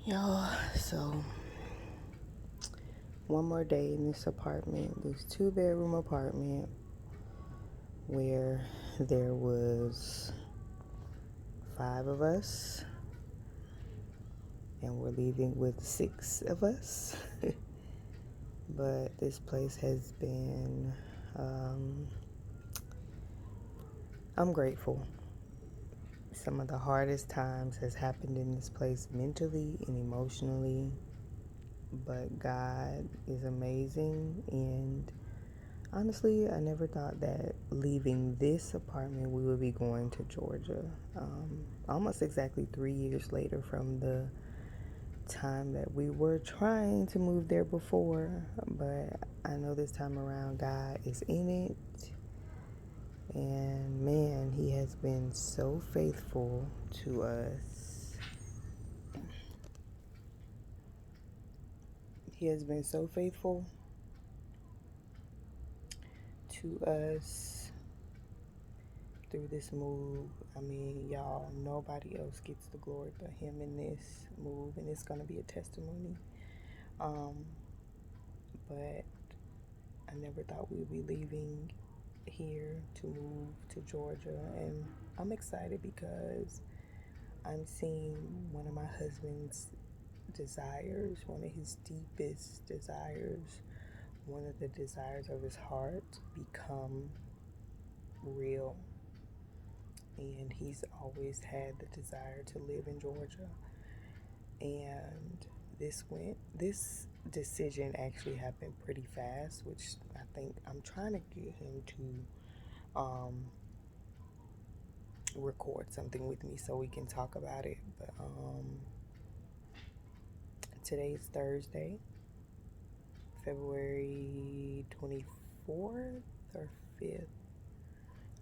Y'all, so one more day in this apartment, this 2-bedroom apartment where there was 5 of us and we're leaving with 6 of us. But this place has been, I'm grateful. Some of the hardest times has happened in this place mentally and emotionally, but God is amazing. And honestly, I never thought that leaving this apartment we would be going to Georgia. Almost exactly 3 years later from the time that we were trying to move there before, but I know this time around God is in it. And man, He has been so faithful to us. He has been so faithful to us through this move. I mean, y'all, nobody else gets the glory but Him in this move, and it's gonna be a testimony. Um, but I never thought we'd be leaving here to move to Georgia, and I'm excited because I'm seeing one of my husband's desires, one of his deepest desires, one of the desires of his heart become real. And he's always had the desire to live in Georgia. And this decision actually happened pretty fast, which I think I'm trying to get him to record something with me so we can talk about it. But today's Thursday, February 24th or 5th.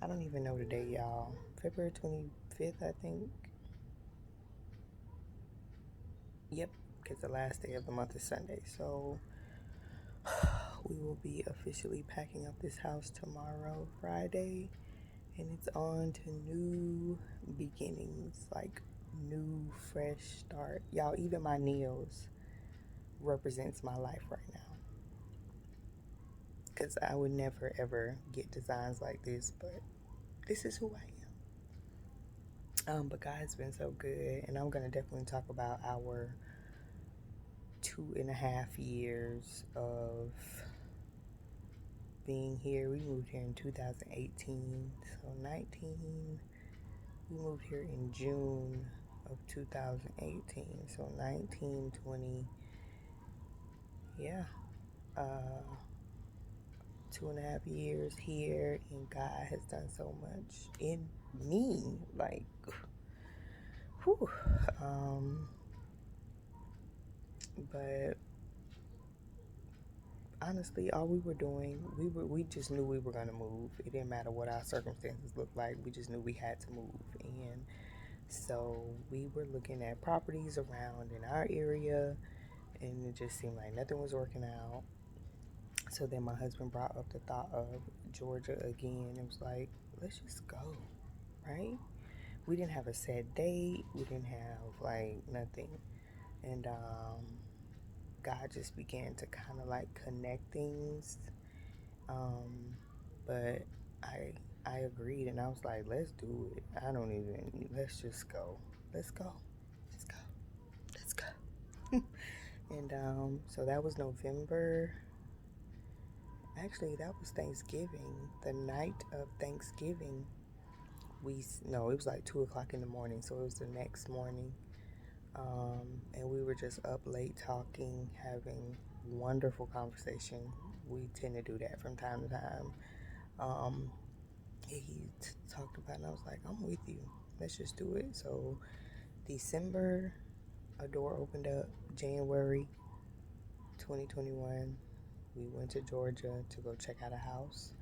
I don't even know the date, y'all. February 25th, I think. Yep, because the last day of the month is Sunday. So we will be officially packing up this house tomorrow, Friday, and it's on to new beginnings, like new fresh start. Y'all, even my nails represents my life right now. Because I would never ever get designs like this, but this is who I am. But God has been so good, and I'm gonna definitely talk about our 2.5 years of being here. We moved here in 2018, so 19. We moved here in June of 2018, so 19, 20. Yeah, uh, 2.5 years here, and God has done so much in me. Like, whew. But honestly, all we were doing, we just knew we were gonna move. It didn't matter what our circumstances looked like. We just knew we had to move, and so we were looking at properties around in our area, and it just seemed like nothing was working out. So then my husband brought up the thought of Georgia again. It was like, let's just go, right? We didn't have a set date. We didn't have like nothing, and God just began to kind of like connect things. Um, but I agreed, and I was like, let's do it. I don't even. Let's just go. Let's go. Let's go. Let's go. And so that was November. Actually, that was Thanksgiving. The night of Thanksgiving, no, it was like 2 o'clock in the morning, so it was the next morning. And we were just up late talking, having wonderful conversation. We tend to do that from time to time. Um, talked about it, and I was like, I'm with you. Let's just do it. So December, a door opened up. January 2021, we went to Georgia to go check out a house.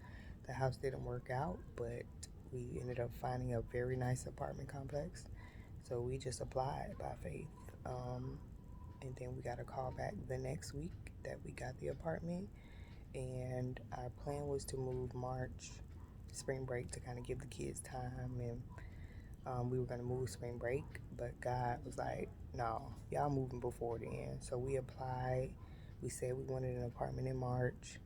The house didn't work out, but we ended up finding a very nice apartment complex. So we just applied by faith. And then we got a call back the next week that we got the apartment. And our plan was to move March, spring break, to kind of give the kids time and We were gonna move spring break, but God was like, "No, y'all moving before then." So we applied. We said we wanted an apartment in March.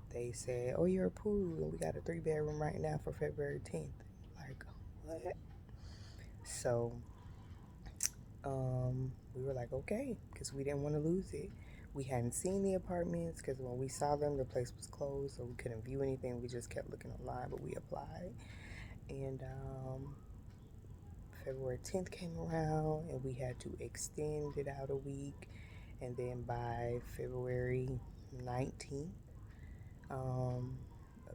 They said, "Oh, you're approved, and we got a 3 bedroom right now for February 10th." Like, what? So we were like, okay, because we didn't want to lose it. We hadn't seen the apartments because when we saw them, the place was closed, so we couldn't view anything. We just kept looking online, but we applied. And February 10th came around, and we had to extend it out a week. And then by February 19th, um,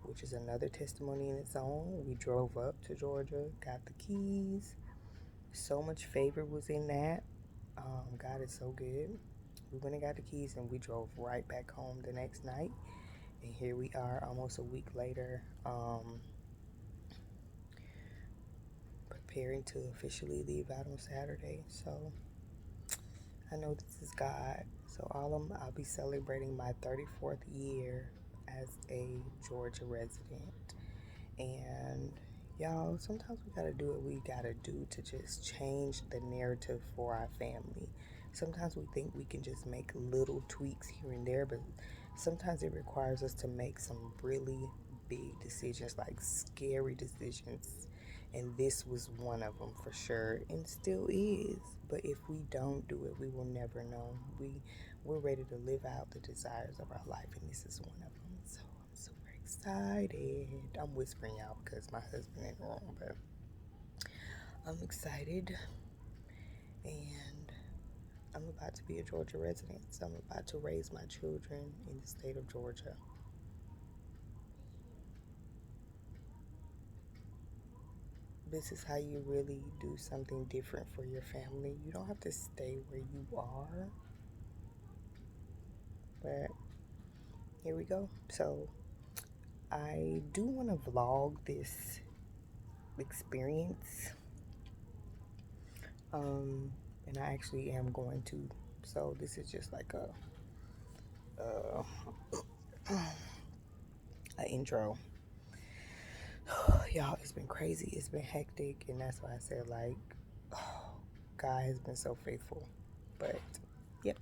which is another testimony in its own, we drove up to Georgia, got the keys. So much favor was in that. God is so good. We went and got the keys and we drove right back home the next night. And here we are almost a week later, preparing to officially leave out on Saturday. So I know this is God. So I'll be celebrating my 34th year as a Georgia resident. And y'all, sometimes we gotta do what we gotta do to just change the narrative for our family. Sometimes we think we can just make little tweaks here and there, but sometimes it requires us to make some really big decisions, like scary decisions. And this was one of them for sure, and still is. But if we don't do it, we will never know. We're ready to live out the desires of our life, and this is one of them. So I'm super excited. I'm whispering y'all because my husband ain't wrong, but I'm excited, and I'm about to be a Georgia resident. So I'm about to raise my children in the state of Georgia. This is how you really do something different for your family. You don't have to stay where you are, but here we go. So I do want to vlog this experience, and I actually am going to. So this is just like a intro. Y'all, it's been crazy. It's been hectic, and that's why I said like, oh, God has been so faithful. But yep.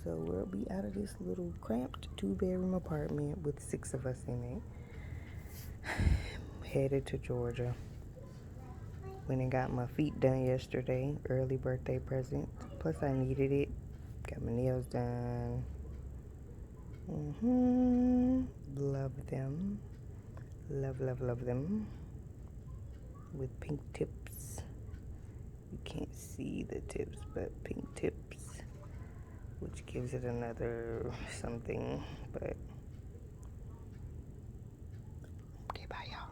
So we'll be out of this little cramped 2 bedroom apartment with 6 of us in it. Headed to Georgia. Went and got my feet done yesterday. Early birthday present. Plus I needed it. Got my nails done. Love them. Love, love, love them. With pink tips. You can't see the tips, but pink tips. Which gives it another something. But okay, bye y'all.